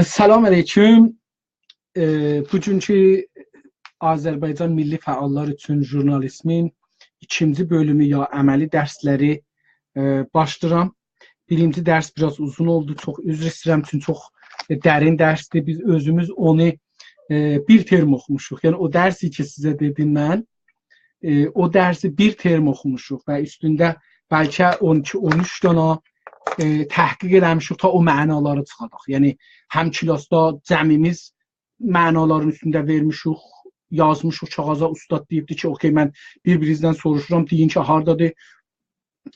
Salam aleyküm. Bugünkü Azərbaycan Milli Fəallar üçün jurnalizmin ikinci bölümü ya əməli dərsləri başlayıram. Birinci dərs biraz uzun oldu. Çox üzr istəyirəm çünki çox dərin dərsdir. Biz özümüz onu bir term oxumuşuq. Yəni o dərsi ki sizə dedim mən, o dərsi bir term oxumuşuq və üstündə bəlkə 12-13 dana təhqiq eləmişik ta o mənaları çıxadaq. Yəni həm klasda cəmimiz mənaların üstündə vermişik, yazmışıq kağıza, ustad deyibdi ki, okey mən bir-birinizdən soruşuram, deyin ki, hardadır.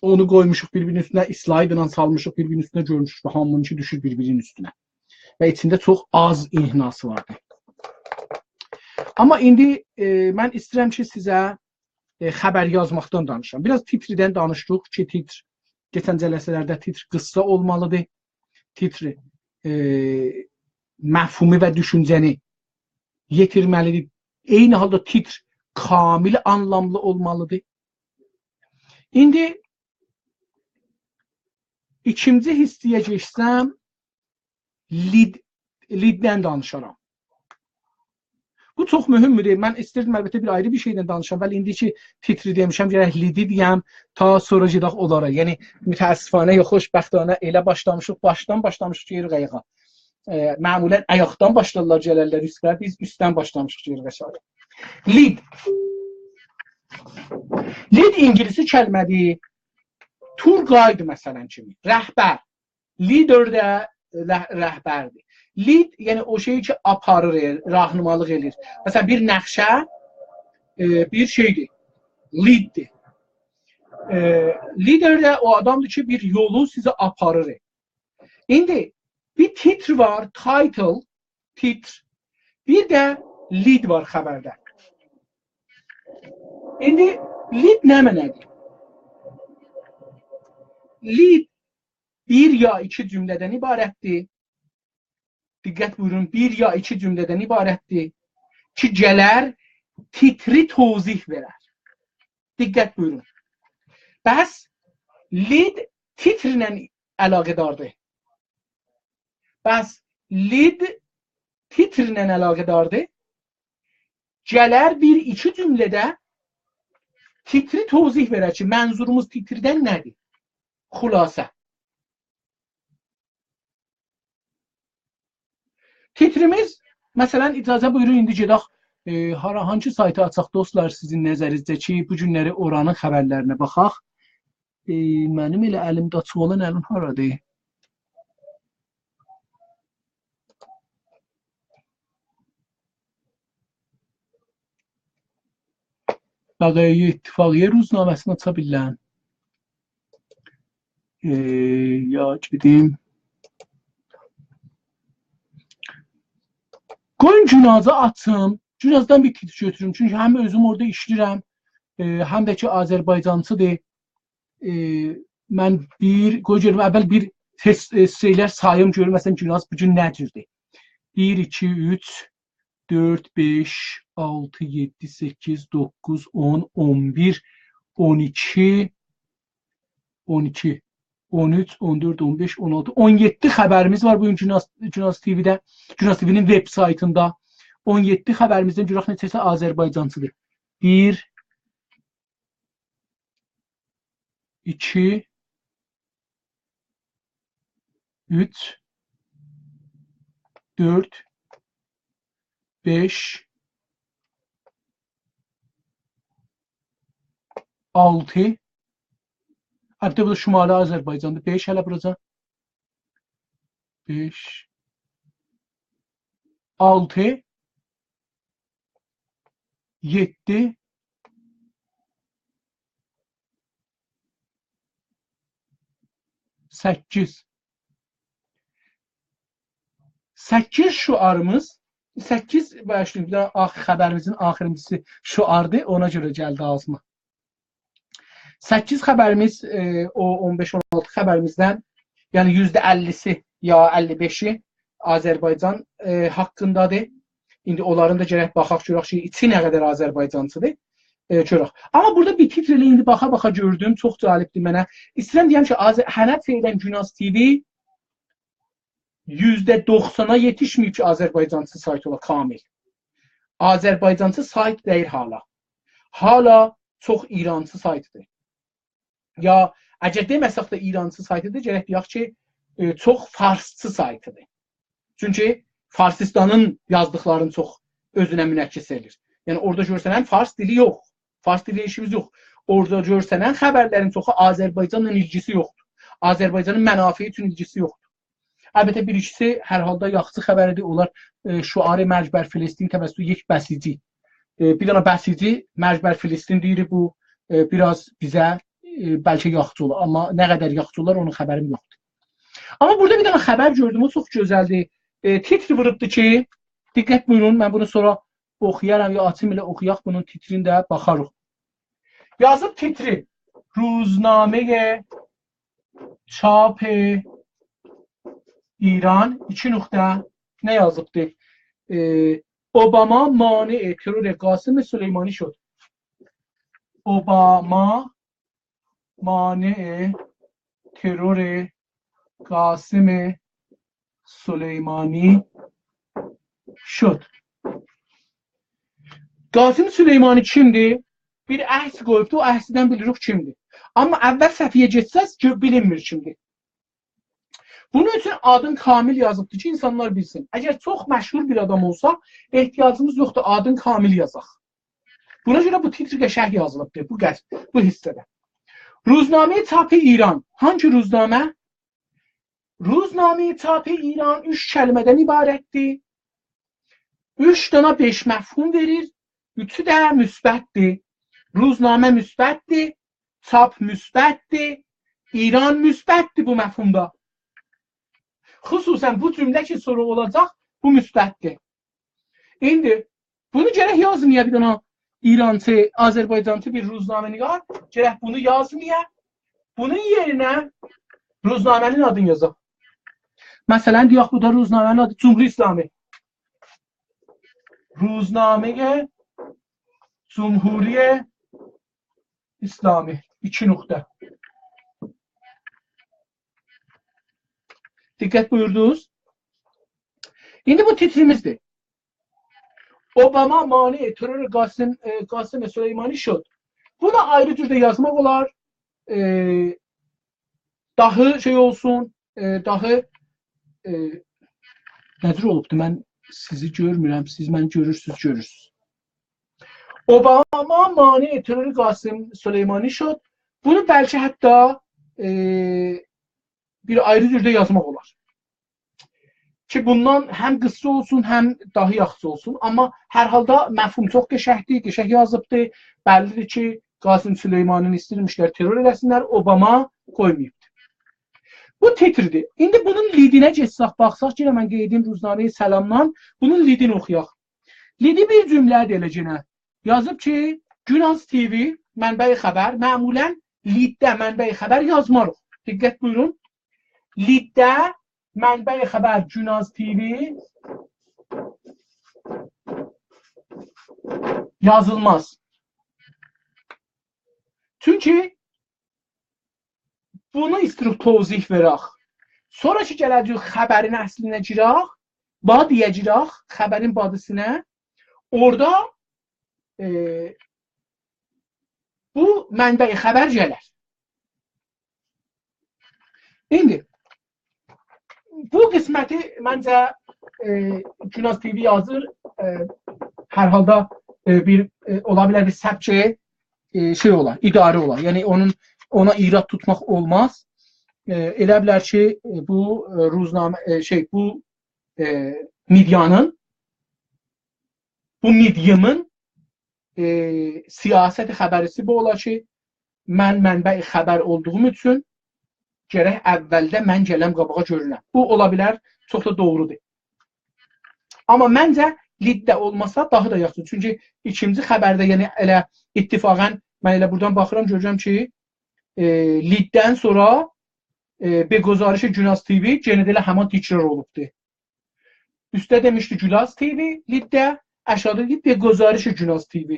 Onu qoymuşuq bir-birinin üstünə, slaydla salmışıq bir-birinin üstünə, görmüşük və hamınınki düşür bir-birinin üstünə. Və içində çox az ihnası vardı. Amma indi mən istəyirəm ki, sizə xəbər yazmaqdan danışıram. Biraz titridən danışdıq ki, titr keçən cələsələrdə titr qıssa olmalıdır. Titr məfhumi və düşüncəni yetirməlidir. Eyni halda titr kamil anlamlı olmalıdır. İndi ikinci hissəyə keçsəm, liddən danışaram. Bu çox mühümdür. Mən istəyirdim əlbəttə bir ayrı bir şeydən danışam. Bəli, indiki titri demişəm, gərək lidi deyəm, ta sonra gedək onlara. Yəni, mütəəssifanə, yox, xoşbəxtanə elə başlamışıq, başdan başlamışıq geri qayağa. Məmulən ayaqdan başlarlar gələrlər üstlər, biz üstdən başlamışıq geri qayağa. Lid. Lid İngilisi kəlmədir. Tour guide məsələn kimi. Rəhbər. Lider də rəhbərdir. Lead, yəni o şeyi ki, aparır, rahnumalıq edir. Məsələn, bir nəqşə bir şeydir, leaddir. Lider də o adamdır ki, bir yolu sizə aparır. İndi bir titr var, title, titr. Bir də lead var xəbərdə. İndi lead nə mənədir? Lead bir ya iki cümlədən ibarətdir. Diqqət buyurun, bir ya iki cümlədən ibarətdir ki, gələr titri tozih verər. Diqqət buyurun. Bəs lead titrlə əlaqədardır. Bəs lead titrlə əlaqədardır. Gələr bir iki cümlədə titri tozih verər ki, mənzurumuz titrdən nədir? Xülasə. Titrimiz, məsələn, icazə buyurun, indi gedək, hangi saytı açaq dostlar sizin nəzərinizdə ki, bu günləri oranın xəbərlərinə baxaq. Mənim elə əlimdə açıq olan əlim haradır? Bəqəyə İttifaqiyyə ruznaməsini aça bilən. Ya gedim. Qoyun Günazı açım, Günazdan bir titr götürüm. Çünki həm özüm orada işləyirəm, həm də ki Azərbaycancıdır. Mən qoy görüm, əvvəl bir şeylər sayım görüm, məsələn Günaz bugün nə cürdür? 1, 2, 3, 4, 5, 6, 7, 8, 9, 10, 11, 12, 12, 13, 14, 15, 16, 17 xəbərimiz var bugün Günaz TV-də, Günaz TV-nin web saytında. 17 xəbərimizdən görək neçəsə Azərbaycancıdır. 1, 2, 3, 4, 5, 6, hətta bu da Şimali Azərbaycandır. 5 hələ buraca. 5, 6, 7, 8. 8 şuarımız 8 başlayın. Bir daha xəbərimizin axırıncısı şuardır. Ona görə gəldi ağzıma. 8 xəbərimiz o 15-16 xəbərimizdən yəni %50'si ya 55'i Azərbaycan haqqındadır. İndi onların da gərək baxaq görək ki, içi nə qədər Azərbaycancıdır. Görək. Amma burada bir titr ilə indi baxa-baxa gördüm, çox cəlibdir mənə. İstəyirəm deyəm ki, Hənət Seydən Günaz TV %90'a yetişməyib ki, Azərbaycancı sayt ola kamil. Azərbaycancı sayt deyil hala. Hala çox İrancı saytıdır. Ya əgər deməsək də İrancı saytıdır, gərək deyək ki, çox Farsçı saytıdır. Çünki Farsistanın yazdıqlarını çox özünə münəkkis edir. Yəni orada görsənən Fars dili yox. Fars dili işimiz yox. Orada görsənən xəbərlərin çoxu Azərbaycanla ilgisi yoxdur. Azərbaycanın mənafi üçün ilgisi yoxdur. Əlbəttə bir ikisi hər halda yaxşı xəbəridir. Onlar Şuarı Məcbər Filistin təvəssütü yek bəsici. Bir dana bəsici Məcbər Filistin deyir, bu biraz bizə bəlkə yaxşı olur. Amma nə qədər yaxşı olar onun xəbərim yoxdur. Amma burada bir dana xəbər gördüm, o çox gözəldir. Titri vurubdu ki, diqqət buyurun, mən bunu sonra oxuyaram ya açım ilə oxuyaq, bunun titrini də baxarıq. Yazıb titri, Ruzname Çap İran, 2 nöqtə, nə yazıbdı? Obama mani terör Qasım Süleymani şud. Obama mani terör Qasım Süleymani şud. Qasım Süleymani kimdir? Bir əhs qoyubdu, o əhsdən bilirik kimdir. Amma əvvəl səhviyyə geçsəz bilinmir kimdir. Bunun üçün adın kamil yazıbdır ki, insanlar bilsin. Əgər çox məşhur bir adam olsa, ehtiyacımız yoxdur, adın kamil yazaq. Buna görə bu titr qəşəng yazılıbdır, bu hissədə. Ruzname Çap İran. Hangi ruzname? Ruzname Çap İran 3 kəlmədən ibarətdir. 3 dana 5 məfhum verir. 3'ü də müsbətdir. Ruzname müsbətdir. Çap müsbətdir. İran müsbətdir bu məfhumda. Xüsusən bu cümlə ki soru olacaq, bu müsbətdir. İndi bunu gərək yazmaya bir dana İrancı, Azərbaycancı bir ruznaməni var. Gərək bunu yazmaya. Bunun yerinə ruznamənin adını yazaq. Məsələn, deyək bu da ruznamənin adı Cumhur İslami. Ruzname Cumhuriye İslami. 2 nöqtə. Diqqət buyurdunuz. İndi bu titrimizdir. Obama mani terör Qasım Süleymani şud. Buna ayrı türdə yazmaq olar. Daha şey olsun, daha nədir olubdu? Mən sizi görmürəm, siz məni görürsünüz. Obama mani terör Qasım Süleymani şud. Bunu bəlkə hətta bir ayrı türdə yazmaq olar. Ki bundan həm qısa olsun, həm daha yaxşı olsun. Amma hər halda məfhum çox qəşəngdir, qəşəng yazıbdır. Bəllidir ki, Qasım Süleymanini istirmişlər, terör eləsinlər, Obama qoymayıbdır. Bu titrdir. İndi bunun lidinə geçsək, baxsaq ki, mən qeydiyim Ruznameyi Səlamdan, bunun lidini oxuyaq. Lidi bir cümlədir elə genə. Yazıb ki, Günaz TV, mənbəyi xəbər, məmulən liddə mənbəyi xəbər yazmarıq. Diqqət buyurun. Liddə mənbəyi xəbər Günaz TV yazılmaz. Çünki bunu istirib tozih verək. Sonra ki gələcək xəbərin əslinə girək, badiyə girək, xəbərin badisine. Orada bu mənbəyi xəbər gələr. İndi bu qisməti məncə Günaz TV yazır. Hər halda bir ola bilər bir səbçi şey olar, idarə olar. Yəni ona irad tutmaq olmaz. Elə bilər ki bu ruznamə bu medianın siyasət xəbərisi bu olar ki mən mənbəyi xəbər olduğum üçün gərək əvvəldə mən gələm qabağa görünəm. Bu ola bilər, çox da doğrudur. Amma məncə liddə olmasa daha da yaxşıdır. Çünki ikinci xəbərdə, yəni elə ittifaqən mən elə buradan baxıram, görürəm ki, liddən sonra به گزارش گوناز تیوی جنیدل همان تیکرار olubdu. Üstə demişdi Gülaz TV, liddə aşağıda deyib به گزارش گوناز TV.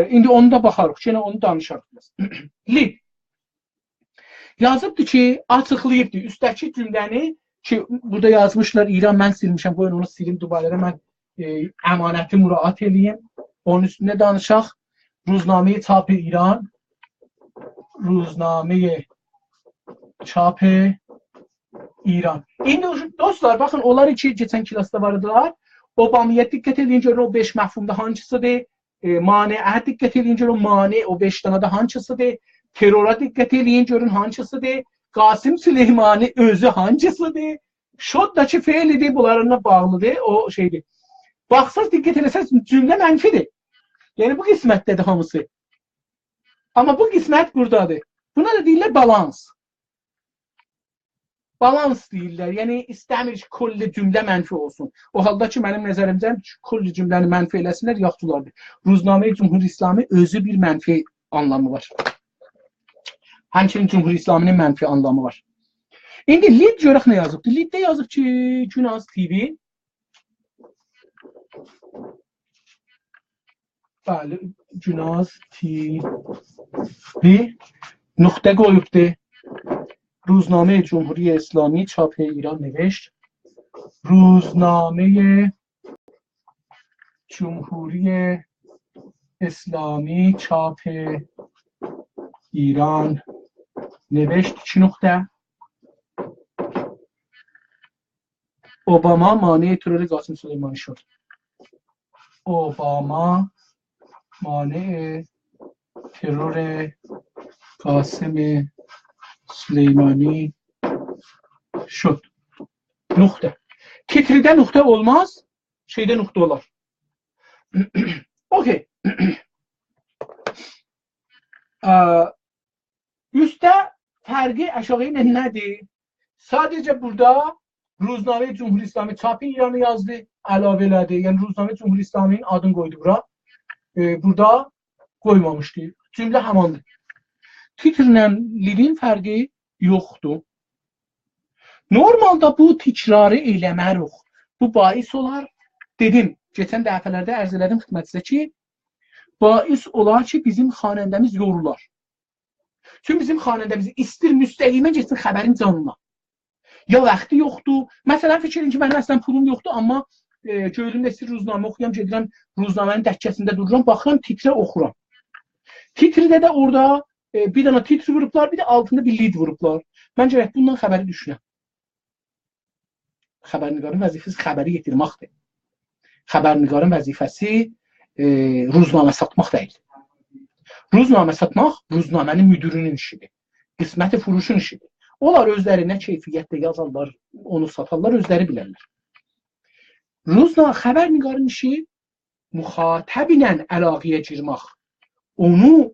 İndi onu da baxarıq, yenə onu danışarıq. Lid yazıbdı ki, açıqlayıbdı üstəki cümləni ki, burada yazmışlar İran, mən silmişəm, qoyun onu silim dubarlara, mən əmanəti müraat eləyim. Onun üstündə danışaq. Ruzname-i Çap İran, Ruzname-i Çap İran. İndi dostlar, baxın, onlar ki, geçən klasda vardılar. Obamaya diqqət edin görün, o 5 məfhumda hansısıdır? Maneə diqqət edin görün, mane o 5 dənədə hansısıdır? Terrora diqqət edin görün, hansısıdır? Qasım Süleymani özü hansısıdır? Şoddakı feilidir, bunlarla bağlıdır, o şeydir. Baxsaz, diqqət eləsəz, cümlə mənfidir. Yəni, bu qismətdədir hamısı. Amma bu qismət buradadır. Buna da deyirlər balans. Balans deyirlər. Yəni, istəmir ki, kulli cümlə mənfi olsun. O halda ki, mənim nəzərimcəm kulli cümləni mənfi eləsinlər, yaxşı olardı. Ruzname-i Cumhur İslami özü bir mənfi anlamı var. Həmçinin Cumhur İslaminin mənfi anlamı var. İndi lid görək nə yazıbdır. Liddə yazıb ki, Gülaz TV. Bəli, Gülaz TV nöqtə qoyubdur. روزنامه جمهوری اسلامی چاپ ایران نوشت روزنامه جمهوری اسلامی چاپ ایران نوشت چی نقطه؟ اوباما مانع ترور قاسم سلیمانی شد. اوباما مانع ترور قاسم Süleymani şut. Nokta. Titride nokta olmaz. Şeyde nokta olar. Okey. Üstə fərqi aşağı ilə nədir? Sadəcə burada Ruzname Cumhur İslami Çap İranı yazdı, əlavə elədi. Yəni Ruzname Cumhur İslaminin adını qoydu bura. Burada qoymamışdı. Cümlə hamandır. Titrlə lidin fərqi yoxdur. Normalda bu tikrarı eləmərik. Bu bais olar. Dedim, geçən dəfələrdə ərz elədim xidmətinizə ki, bais olar ki, bizim xanəndəmiz yorular. Çünki bizim xanəndəmiz istir müstəqimə geçsin xəbərin canına. Ya vaxtı yoxdur. Məsələn, fikrin ki, mənim əslən pulum yoxdur, amma gördüyümdə istir ruznamə oxuyam, gedirəm ruznamənin dəkkəsində dururam, baxıram, titrə oxuram. Titrdə də orada bir dənə titr vurublar, bir də altında bir lid vurublar. Mən gərək bundan xəbəri düşünəm. Xəbərnigarın vəzifəsi xəbəri yetirməkdir. Xəbərnigarın vəzifəsi ruznamə satmaq deyil. Ruznamə satmaq ruznamənin müdürünün işidir. Qisməti furuşun işidir. Onlar özləri nə keyfiyyətdə yazarlar, onu satarlar, özləri bilərlər. Xəbərnigarın işi müxatəb ilə əlaqəyə girmək. Onu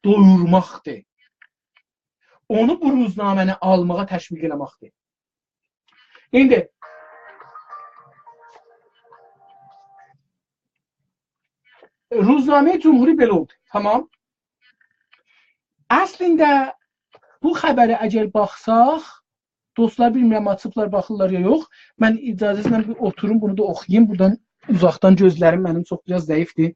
doyurmaqdır. Onu bu ruznaməni almağa təşviq eləməkdir. İndi Ruzname Cumhuri belə oldu. Tamam. Əslində bu xəbəri əgər baxsaq, dostlar bilmirəm açıblar, baxırlar ya yox. Mən icazəsilə bir oturum, bunu da oxuyayım. Buradan uzaqdan gözlərim mənim çox biraz zəifdir.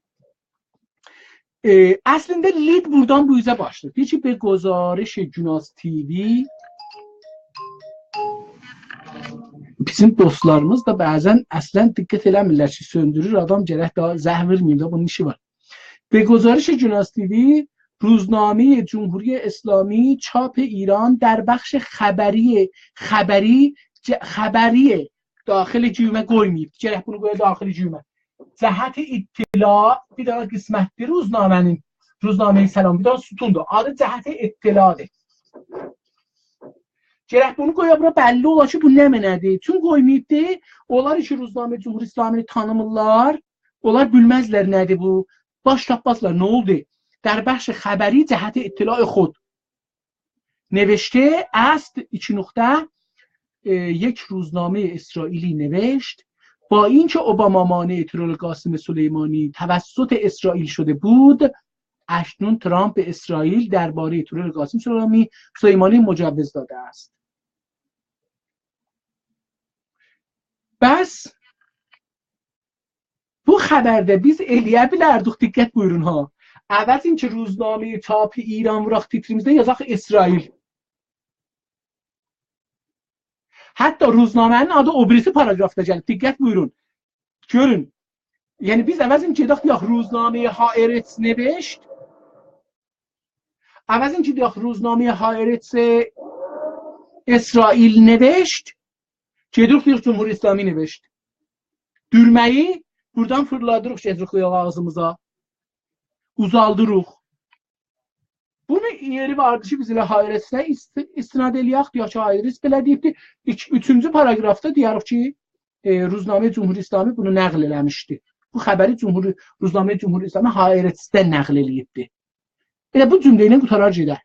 Əslində lid buradan bu üzə başlayır. Deyir ki, به گزارش گوناز TV bizim dostlarımız da bəzən əslən diqqət eləmirlər ki, söndürür, adam gərək daha zəh verməyim də bunun işi var. به گزارش گوناز TV روزنامه جمهوری اسلامی چاپ ایران در بخش خبری داخل جیومه qoymayıb. Gərək bunu qoya daxili cümə. Cəhət ittila bir dənə qismətdir ruznamənin. Ruzname-i Səlam bir dənə sütundur. Adı cəhət ittiladır. Gərək bunu qoya bura bəlli olar ki, bu nə mənədir? Çünki qoymayıbdır. Onlar ki, Ruzname Cumhur İslamini tanımırlar. Onlar bilməzlər nədir bu. Baş tapmazlar. Nə oldu? در بخش خبری جهت اطلاع خود نوشته است iki نقطه یک روزنامه اسرائیلی نوشت با اینکه اوباما مانع ترور قاسم سلیمانی توسط اسرائیل شده بود، اکنون ترامپ به اسرائیل درباره ترور قاسم سلیمانی مجوز داده است. Bəs bu xəbərdə biz eləyə bilərdik, diqqət buyurun ha. Əvvəl ki روزنامه چاپ ایران vuraq titrimizdə yazaq İsrail. Hətta روزنامənin adı o birisi paragrafda gəlir. Diqqət buyurun. Görün. Yəni biz əvvəl ki deyək روزنامه Haaretz نوشت. əvvəl ki deyək روزنامه Haaretz İsrail نوشت. Gedirik deyək Cumhur İslami نوشت. Dürməyi buradan fırladırıq, gedirik ağzımıza. Uzaldırıq. Bunun yeri vardı ki biz ilə Haaretzə istinad eləyək, deyək ki Haaretz belə deyibdi. Üçüncü paragrafda deyərik ki روزنامه Cumhur İslami bunu nəql eləmişdi. Bu xəbəri روزنامه Cumhur İslami Haaretzdən nəql eləyibdi. Elə bu cümlə ilə qutarar gedər.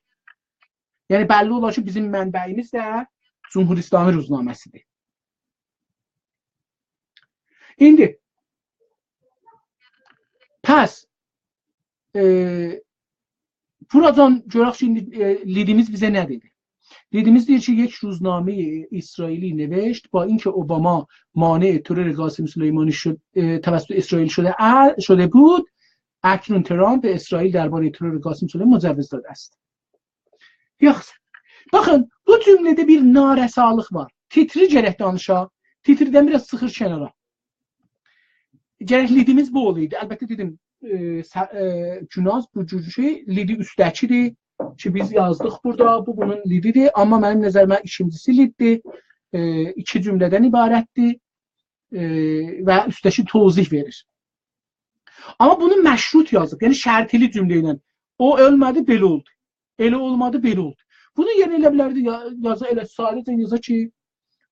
Yəni bəlli olar ki bizim mənbəyimiz də Cumhur İslami روزنامəsidir. İndi pəs buradan görək şimdi lidimiz bize ne dedi? Lidimiz deyir ki یک روزنامه İsraili نوشت با اینکه اوباما مانع ترور قاسم سلیمانی توسط اسرائیل شده بود، اکنون ترامپ به اسرائیل درباره ترور قاسم سلیمانی مجوز داده است. Yoxsa baxın bu cümlədə bir narəsalıq var. Titri gərək danışa. Titridən biraz sıxır kənara. Gərək lidimiz bu olaydı. Əlbəttə dedim Cünaz bu cür şey lidi üstəkidir ki biz yazdıq burada, bu bunun lididir, amma mənim nəzərimə ikincisi liddir, iki cümlədən ibarətdir və üstəki tozih verir. Amma bunu məşrut yazıb, yəni şərtili cümlə ilə o ölmədi, belə oldu, elə olmadı, belə oldu. Bunu yenə elə bilərdi yaza, elə sadəcə yaza ki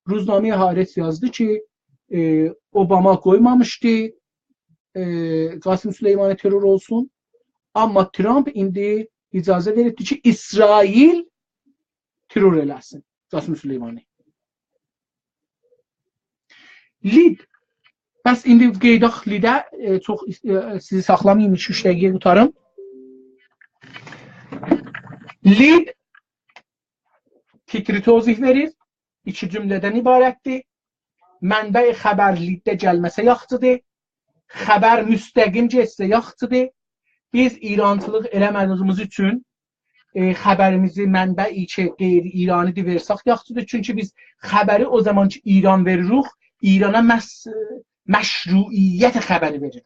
روزنامه Haaretz yazdı ki Obama qoymamışdı Qasım Süleymanə terör olsun. Amma Trump indi icazə veribdi ki İsrail terör eləsin Qasım Süleymanı. Lid. Bəs indi qeydaq lidə çox sizi saxlamayayım, 2-3 dəqiqə qutarım. Lid titri tozih verir. 2 cümlədən ibarətdir. Mənbə xəbər liddə gəlməsə yaxşıdır. Xəbər müstəqim getsə yaxşıdır. Biz İrançılıq eləmədiyimiz üçün xəbərimizi mənbəyi ki qeyri-İrani versək yaxşıdır. Çünki biz xəbəri o zaman ki İran veririk, İrana məşruiyyət xəbəri veririk.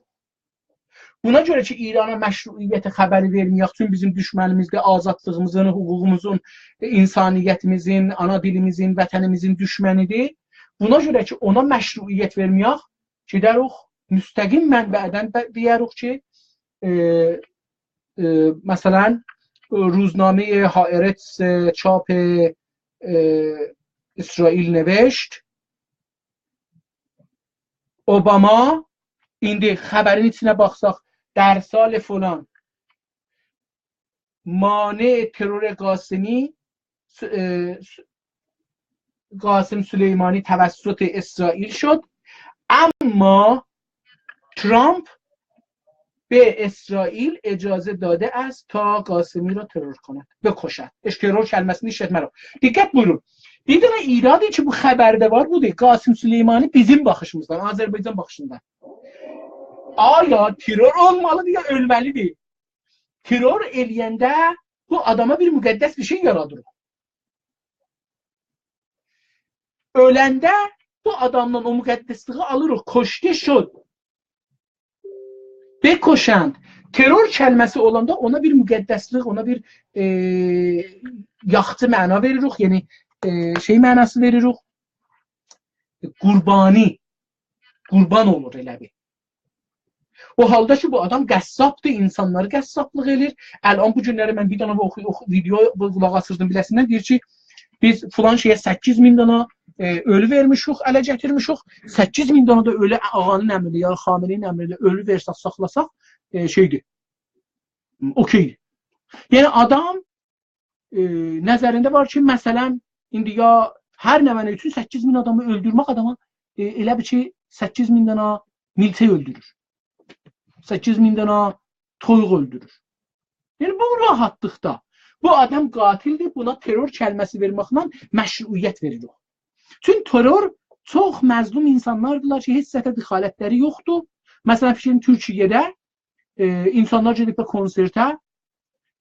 Buna görə ki İrana məşruiyyət xəbəri verməyək, çünki bizim düşmənimizdə azadlığımızın, hüququmuzun, insaniyyətimizin, ana dilimizin, vətənimizin düşmənidir. Buna görə ki ona məşruiyyət verməyək, gedərik müstəqim mənbədən deyərik ki مثلا روزنامه هaaretz چاپ اسرائیل نوشت اوباما indi xəbərin içinə baxsaq در سال فلان مانع ترور قاسم سلیمانی توسط اسرائیل شد، اما ترامپ به اسرائیل اجازه داده است تا قاسمی را ترور کند، بکشد. ترور کلمəsini işlətmərəm. Diqqət buyurun. Bir dənə iradı ki bu xəbərdə var budur. Qasım Süleymani bizim baxışımızdan, Azərbaycan baxışından. Aya terör olmalıdır ya ölməlidir. Terör eləyəndə bu adama bir müqəddəs bir şey yaradır. Öləndə bu adamdan o müqəddəsliği alırıq. Koşdu şud. Bekoşand. Terör kəlməsi olanda ona bir müqəddəslik, ona bir yaxçı məna veririk. Yəni şey mənası veririk. Qurbani. Qurban olur elə bir. O halda ki bu adam qəssabdır, insanları qəssablıq edir. Ələn bu günləri mən bir dana video qulaq asırdım biləsindən deyir ki biz filan şeyə 8.000 dana ölü vermişik, ələ gətirmişik. 8.000 dana da ölü ağanın əmrilə, ya Xameneyin əmrilə ölü versək, saxlasaq şeydir. Okeydir. Yəni adam nəzərində var ki, məsələn, indi ya hər nəvənə üçün 8000 adamı öldürmək adama elə bir ki, 8000 dənə milçək öldürür. 8000 dənə toyuq öldürür. Yəni bu rahatlıqda bu adam qatildir, buna terror kəlməsi verməklə məşruiyyət verilir. Çünki terror çox məzlum insanlardılar ki, heç zətə dixalətləri yoxdur. Məsələn, fikrin Türkiyədə insanlar gedib də konsertə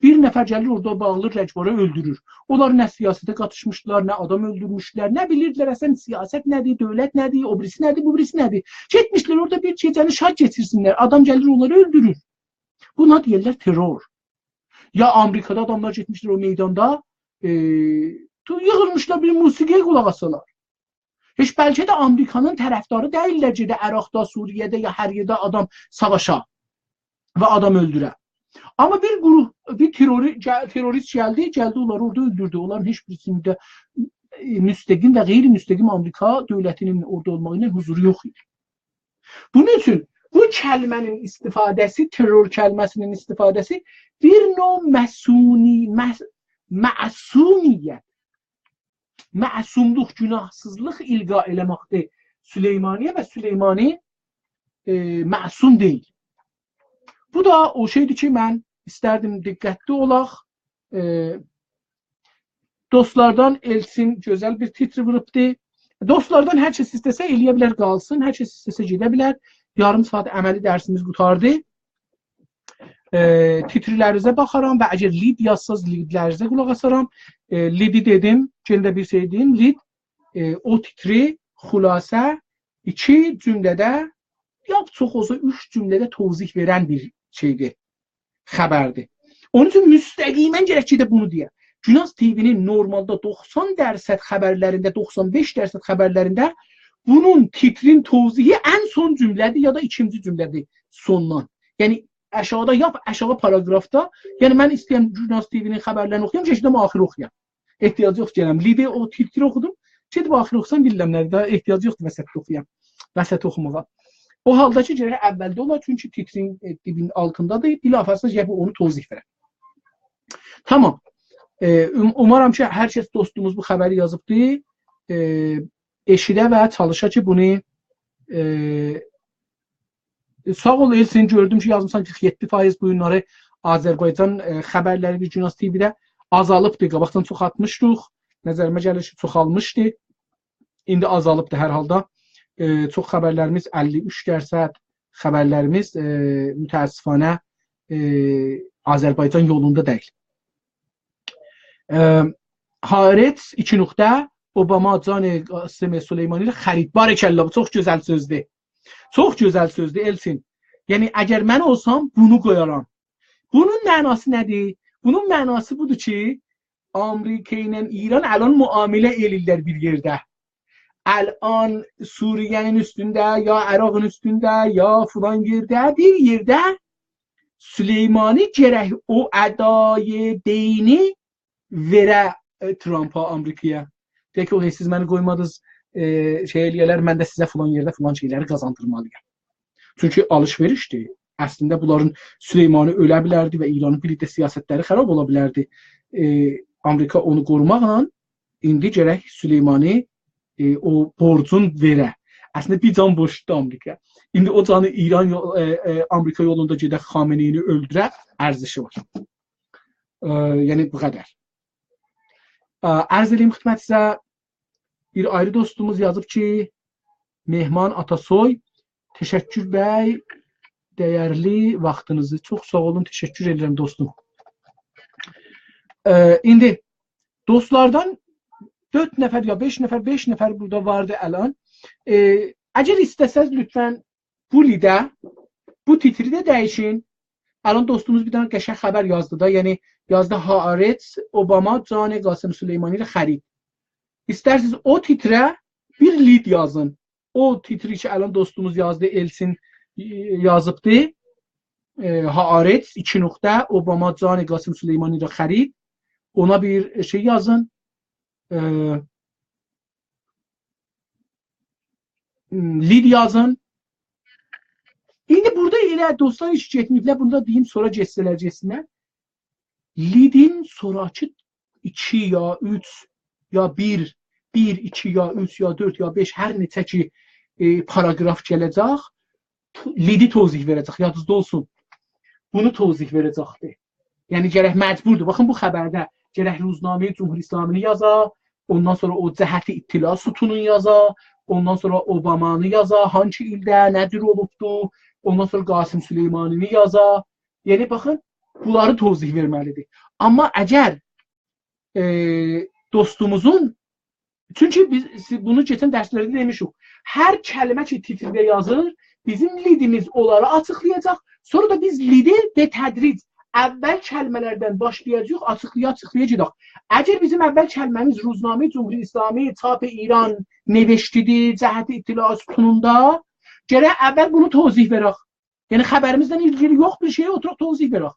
bir nəfər gəlir orada bağlı rəcbara öldürür. Onlar nə siyasətə qatışmışdılar, nə adam öldürmüşdülər, nə bilirdilər əslən siyasət nədir, dövlət nədir, o birisi nədir, bu birisi nədir. Getmişlər orada bir gecəni şad geçirsinlər, adam gəlir onları öldürür. Buna deyirlər terror. Ya Amerikada adamlar getmişlər o meydanda, yığılmışlar bir musiqiyə qulaq asalar. Heç bəlkə də Amerikanın tərəfdarı deyirlər ki, Əraqda, Suriyədə ya hər yerdə adam savaşa və adam öldürə. Amma bir qrup, bir terörist gəldi, onları orada öldürdü. Onların heç birisində müstəqim və qeyri-müstəqim Amerika dövlətinin orada olmağı ilə huzuru yox idi. Bunun üçün bu kəlmənin istifadəsi, terror kəlməsinin istifadəsi bir növ məsumiyyət, məsumluq, günahsızlıq ilqa eləməkdir Süleymaniyə və Süleymani məsum deyil. Bu da o şeydir ki, mən istərdim diqqətli olaq. Dostlardan Elsin gözəl bir titri vurubdi. Dostlardan hər kəs istəsə eləyə bilər qalsın, hər kəs istəsə gedə bilər. Yarım saat əməli dərsimiz qutardı. Titrilərinizə baxaram və əgər lead yazsaz leadlərinizə qulaq asaram. Leadi dedim, gəldə bir şey deyim. Lead o titri xülasə 2 cümlədə ya çox olsa 3 cümlədə tozih verən bir şeydir, xəbərdir. Onun üçün müstəqimən gərək ki də bunu deyək. Günas TV-nin normalda 90% xəbərlərində, 95% xəbərlərində bunun titrin tozihi ən son cümlədir ya da ikinci cümlədir sondan. Yəni aşağıda yap, aşağı paragrafda. Yəni mən istəyən Günas TV-nin xəbərlərini oxuyam, keçdim axır oxuyam. Ehtiyac yox gələm. Lidi o titri oxudum. Gedib axır oxusam bilirəm nədir. Ehtiyac yoxdur vəsətdə oxuyam. Vəsət oxumağa. O halda ki, gərək əvvəldə olar, çünki titrin dibinin altındadır. Bilafərsiniz, gəb onu tozih verəm. Tamam. Umarım ki, hər kəs dostumuz bu xəbəri yazıbdır. Eşidə və çalışa ki, bunu sağ ol Elsin, gördüm ki, yazmışsan 47% bu günləri Azərbaycan xəbərləri bir Günas TV-də azalıbdır. Qabaqdan çox atmışdıq. Nəzərimə gəlir ki, çoxalmışdı. İndi azalıbdır hər halda. Çox xəbərlərimiz 53%, xəbərlərimiz mütəəssifanə Azərbaycan yolunda deyil. Haaretz 2 nöqtə Obama Can Qasım Süleymani ilə xərid. Barəkəllah, çox gözəl sözdür. Çox gözəl sözdür Elsin. Yəni əgər mən olsam bunu qoyaram. Bunun mənası nədir? Bunun mənası budur ki, Amerika ilə İran əlan müamilə elirlər bir yerdə. Əlan Suriye'nin üstündə, ya Əraqın üstündə, ya filan yerdə, bir yerdə Süleymani gərək o ədayı deyini verə Trump'a, Amerikaya. Deyək ki, siz məni qoymadınız şey eləyələr, mən də sizə filan yerdə filan şeyləri qazandırmalıyam. Çünki alış-verişdir. Əslində bunların Süleymani ölə bilərdi və İranın birlikdə siyasətləri xarab ola bilərdi. Amerika onu qorumaqla indi gərək Süleymani o borcun verə. Əslində bir can boşdur Amerika. İndi o canı İran, Amerika yolunda gedək Xameneyini öldürə ərzişi var. Yəni bu qədər. Ərz edeyim xidmətinizə, bir ayrı dostumuz yazıb ki, Mehman Atasoy, təşəkkür bəy, dəyərli vaxtınızı. Çox sağ olun, təşəkkür edirəm dostum. İndi dostlardan 4 nəfər ya 5 nəfər burada vardı əlan. Əgər istəsəz lütfən bu lidə, bu titri də dəyişin. Əlan dostumuz bir dənə qəşəng xəbər yazdı da, yəni yazdı Haaretz Obama Can Qasım Süleymani ilə xərid. İstərsiniz o titrə bir lid yazın. O titri ki əlan dostumuz yazdı, Elsin yazıbdı. Haaretz 2 nöqtə Obama Can Qasım Süleymani ilə xərid. Ona bir şey yazın. Lid yazın. İndi burada elə dostlar hiç getməyiblər. Bunda deyim, sonra geçsələr. Lidin sonraki 2 ya 3 ya 1, 1, 2 ya 3 ya 4 ya 5 hər neçə ki paragraf gələcək, lidi tozih verəcək. Yadınızda olsun. Bunu tozih verəcəkdir. Yəni gərək məcburdur. Baxın bu xəbərdə gərək Ruznamə Cümhur İslamini yaza, ondan sonra o cəhəti ittila sütununu yaza, ondan sonra Obamanı yaza, hangi ildə, nədir olubdu, ondan sonra Qasım Süleymanini yaza. Yəni baxın, bunları tozih verməlidir. Amma əgər dostumuzun, çünki biz bunu keçən dərslərdə demişik, hər kəlmə ki titrdə yazır, bizim lidimiz onları açıqlayacaq. Sonra da biz lidi və tədric əvvəl kəlmələrdən başlayacaq, açıqlayacaq. Əgər bizim əvvəl kəlməmiz Ruznamə Cümhur İslami Çap İran neveştidir, cəhəti ittila sütununda, gərək əvvəl bunu tozih verək. Yəni xəbərimizdən ilgili yox bir şeyə oturaq tozih verək.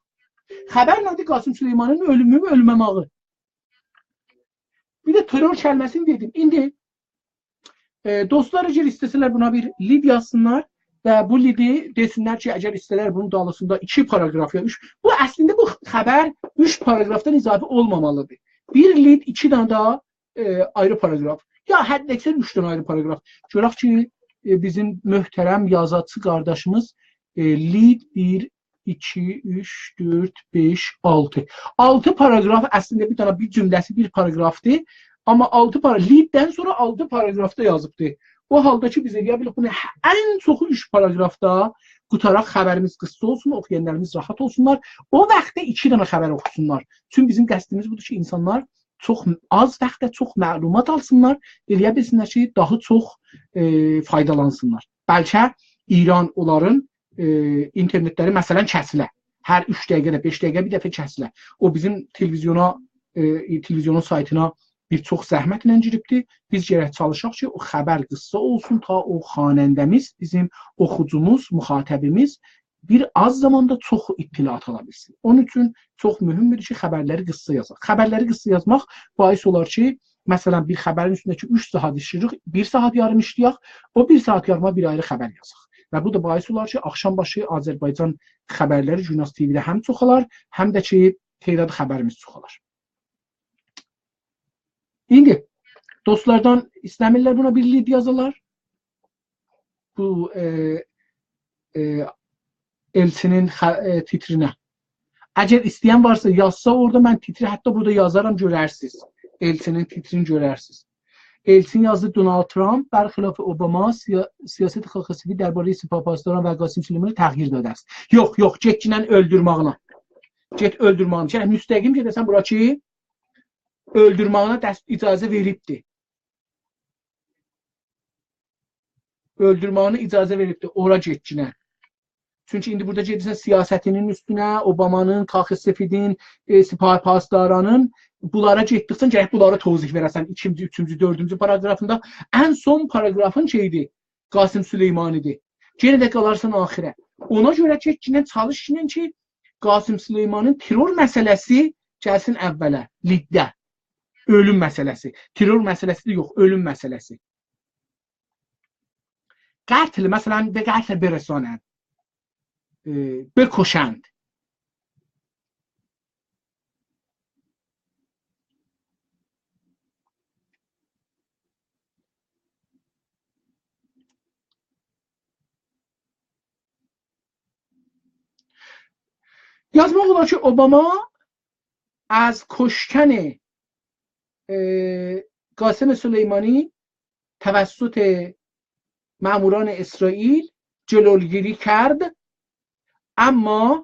Xəbər nədir? Qasım Süleymanın ölümü mü, ölməməyi? Bir də terör kəlməsini dedim. İndi dostlar əgər istəsələr buna bir lid yazsınlar və bu lidi desinlər ki, əgər istələr bunun dalısında 2 paragraf ya 3. Bu əslində bu xəbər 3 paragrafdan izafi olmamalıdır. Bir lid, 2 dənə daha ayrı paragraf. Ya hədd əksər 3 dənə ayrı paragraf. Görək ki, bizim möhtərəm yazıcı qardaşımız lid 1, 2, 3, 4, 5, 6. 6 paragraf əslində bir dənə bir cümləsi bir paragrafdır. Amma 6 paragraf, liddən sonra 6 paragrafda yazıbdır. O halda ki, biz eləyə bilərik bunu ən çoxu 3 paragrafda qutaraq xəbərimiz qısa olsun, oxuyanlarımız rahat olsunlar. O vaxtda 2 dənə xəbər oxusunlar. Çünki bizim qəsdimiz budur ki, insanlar çox az vaxtda çox məlumat alsınlar, eləyə bilsinlər ki, daha çox faydalansınlar. Bəlkə İran onların internetləri məsələn kəsilə. Hər 3 dəqiqədə, 5 dəqiqə bir dəfə kəsilə. O bizim televizyonun saytına bir çox zəhmətlə giribdir. Biz gərək çalışaq ki, o xəbər qısa olsun, ta o xanəndəmiz, bizim oxucumuz, müxatəbimiz bir az zamanda çox ittilat ala bilsin. Onun üçün çox mühümdür ki, xəbərləri qısa yazaq. Xəbərləri qısa yazmaq bais olar ki, məsələn, bir xəbərin üstündəki 3 saat işləyirik, 1 saat yarım işləyək, o 1 saat yarıma bir ayrı xəbər yazaq. Və bu da bais olar ki, axşambaşı Azərbaycan xəbərləri Jurnalist TV-də həm çoxalar, həm də ki, teyrat xəbərimiz çoxalar. İndi dostlardan istəmirlər buna bir lid yazırlar. Bu Elçinin titrinə. Əgər istəyən varsa yazsa orada mən titri hətta burada yazaram, görərsiniz. Elçinin titrini görərsiniz. Elçin yazdı Donald Trump bərxilaf Obama siyasət xalqəsivi dərbarə Sepahpasdaran və Qasım Süleymanı təxir edəsən. Yox, getkinən öldürmağına. Get öldürmağına. Yəni müstəqim gedəsən bura ki, öldürmağına icazə veribdir. Öldürmağına icazə veribdir. Ora getkinə. Çünki indi burada gedirsən siyasətinin üstünə, Obamanın, KXSFİ-din, Sepahpasdaranın bunlara getdikcə gərək bunlara tozih verəsən. 2-ci, 3-cü, 4-cü paragrafında ən son paragrafın şeydir, Qasım Süleymanidir. Yenə də qalarsan axirə. Ona görə getkinə çalış ki, Qasım Süleymanın terror məsələsi gəlsin əvvələ, liddə. Ölüm məsələsi. Terror məsələsi də yox, ölüm məsələsi. Qətl, məsələn, به قتل برسانند. بکشند. yazmaq olar ki, Obama از کشتن قاسم سلیمانی توسط ماموران اسرائیل جلوگیری کرد اما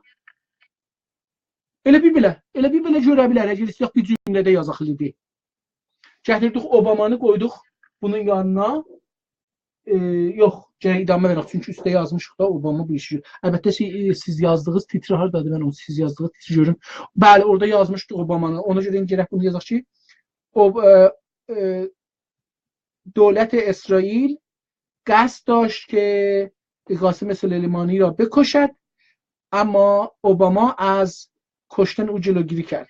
elə bir belə görə bilər. Əgər istəyək bir cümlədə yazaq lidi. Gətirdik Obamanı qoyduq bunun yanına. Yox, gərək idamə verək. Çünki üstə yazmışıq da Obama bu işi. Əlbəttə siz yazdığınız titri hardadır? Mən onu siz yazdığınız titri görürüm. Bəli, orada yazmışdıq Obamanı. Ona görə gərək bunu yazaq ki, دولت اسرائیل قصد داشت که قاسم سلیمانی را بکشد اما اوباما از کشتن او جلوگیری کرد.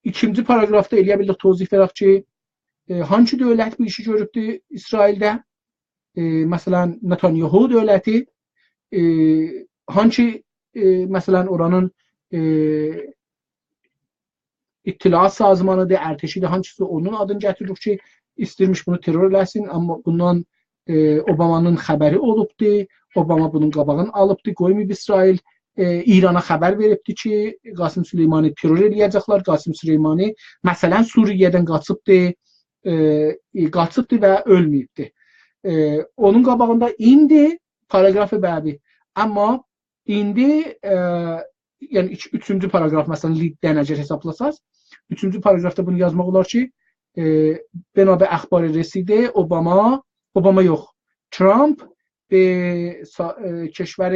İkinci paragrafda eləyə bildik tozih verək ki, hangi dövlət bu işi görübdür İsraildə? Məsələn, Netanyahu dövləti, hangi məsələn oranın İttilaat Sazmanıdır, ərtəşidir, hansısa onun adını gətirir ki, istirmiş bunu terror eləsin, amma bundan Obamanın xəbəri olubdur. Obama bunun qabağını alıbdır, qoymayıb İsrail. İrana xəbər veribdir ki, Qasım Süleymani terror eləyəcəklər. Qasım Süleymani məsələn Suriyyədən qaçıbdır və ölməyibdir. Onun qabağında indi paragrafı bəbi. Amma indi yəni üçüncü paragraf məsələn liddən əgər hesablasaz, üçüncü paragrafda bunu yazmaq olar ki, bənabə əxbar rəsidə Obama yox, Trump به کشور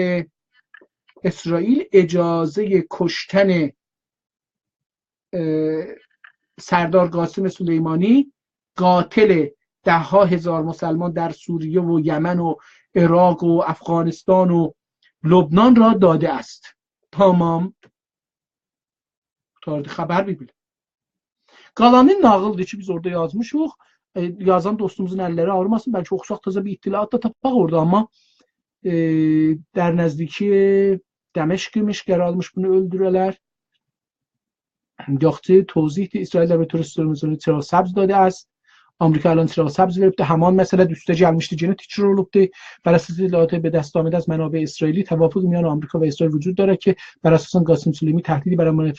اسرائیل اجازه کشتن سردار قاسم سلیمانی قاتل ده ها هزار مسلمان در سوریه و یمن و عراق و افغانستان و لبنان را داده است. Tamam. Xəbər bir-bir. Qalanın nağıldır ki, biz orada yazmışıq. Yazan dostumuzun əlləri ağrımasın. Bəlkə oxusaq taza bir ittilaat da tapaq orada, amma در نزدیکی دمشق قرار almış bunu öldürələr. یاخته توضیح İsrail در به طور چرا سبز داده است. آمریکا الان چرا سبز گرفته. همان مسئله دوسته gelmişti gene تیچر olubdu. بر اساس اطلاعات به دست آمده از منابع اسرائیلی توافق میان آمریکا و اسرائیل وجود دارد که بر اساس قاسم سلیمی تهدیدی برای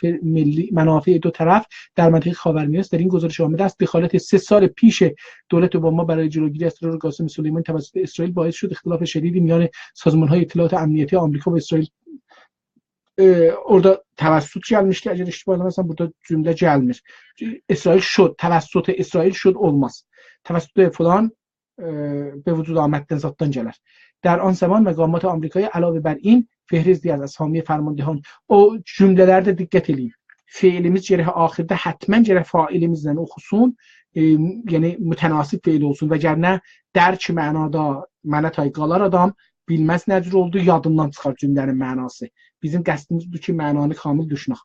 منافع دو طرف در منطقه خاورمیانه است. در این گزارش آمده است دخالت 3 سال پیش دولت اوباما برای جلوگیری از ترور قاسم سلیمانی توسط اسرائیل باعث شد اختلاف شدیدی میان سازمان‌های اطلاعات امنیتی آمریکا و اسرائیل orada təvəssüt gəlmişdi. Əgər iştibar eləməsəm burada cümlə gəlmir. İsrail şud, təvəssüt İsrail şud olmaz. Təvəssüt falan به وجود آمدن ذاتن gələr. در آن زمان مقامات آمریکایی علاوه بر این فهرستی از اسامی فرماندهان o cümlələrdə diqqət edin. Feilimiz gərək axirdə həttəmən gərək failimizlə oxusun. Yəni mütənasib feil olsun və gərnə dərk mənada mənə tay qalar adam bilməz nə cür oldu, yadından çıxar cümlənin mənası. Bizim qəsdimiz budur ki, mənanı kamil düşünək.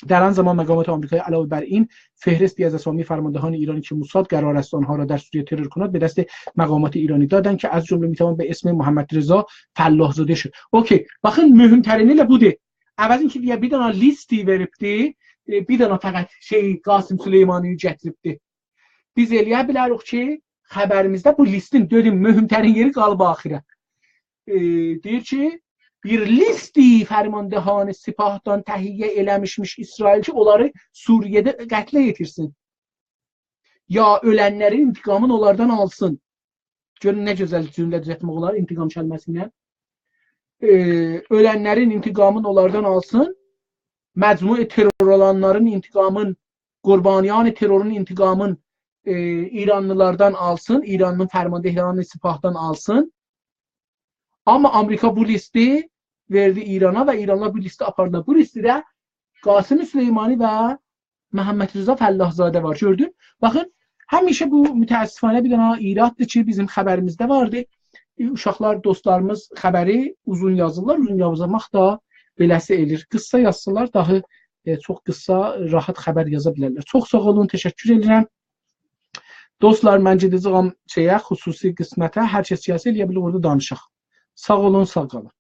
در آن زمان مقامات آمریکایی علاوه بر این فهرستی از اسامی فرماندهان ایرانی که موساد قرار است آنها را در سوریه ترور کند به دست مقامات ایرانی دادند که از جمله میتوان به اسم محمد رضا فلاح زاده شد. اوکی. Baxın mühümtərini elə budur. Əvvəl ki deyə bir dənə listi veribdi, bir dənə fəqət Qasım Süleymaniyi gətiribdi. Biz eləyə bilərik ki, xəbərimizdə bu listin dedim mühümtərin yeri qalıb axirə. Deyir ki bir listi fermandehan sipahdan təhiyyə eləmişmiş İsrail ki, onları Suriye'de qətlə yetirsin. Ya ölənlərin intiqamını onlardan alsın. Görün nə gözəl cümlə düzəltmək olar intiqam kəlməsindən. Ölənlərin intiqamını onlardan alsın. Məcmu terror olanların intiqamın, qurbaniyan terrorun intiqamın İranlılardan alsın. İranın fermandehanı sipahdan alsın. Amma Amerika bu listi verdi İrana və İranlar bu listi apardılar. Bu listidə Qasım Süleymani və Məhəmməd Rıza Fəllahzadə var. Gördün? Baxın, həmişə bu mütəəssifانه bir dənə iraddır ki, bizim xəbərimizdə vardı. Uşaqlar, dostlarımız xəbəri uzun yazırlar. Uzun yazmaq da beləsi elir. Qıssa yazsalar daha çox qıssa, rahat xəbər yaza bilərlər. Çox sağ olun, təşəkkür edirəm. Dostlar, mən gedəcəyəm xüsusi qismətə. Hər kəs gəlsə elə bilir orada danışaq. Sağ olun, sağ qalın.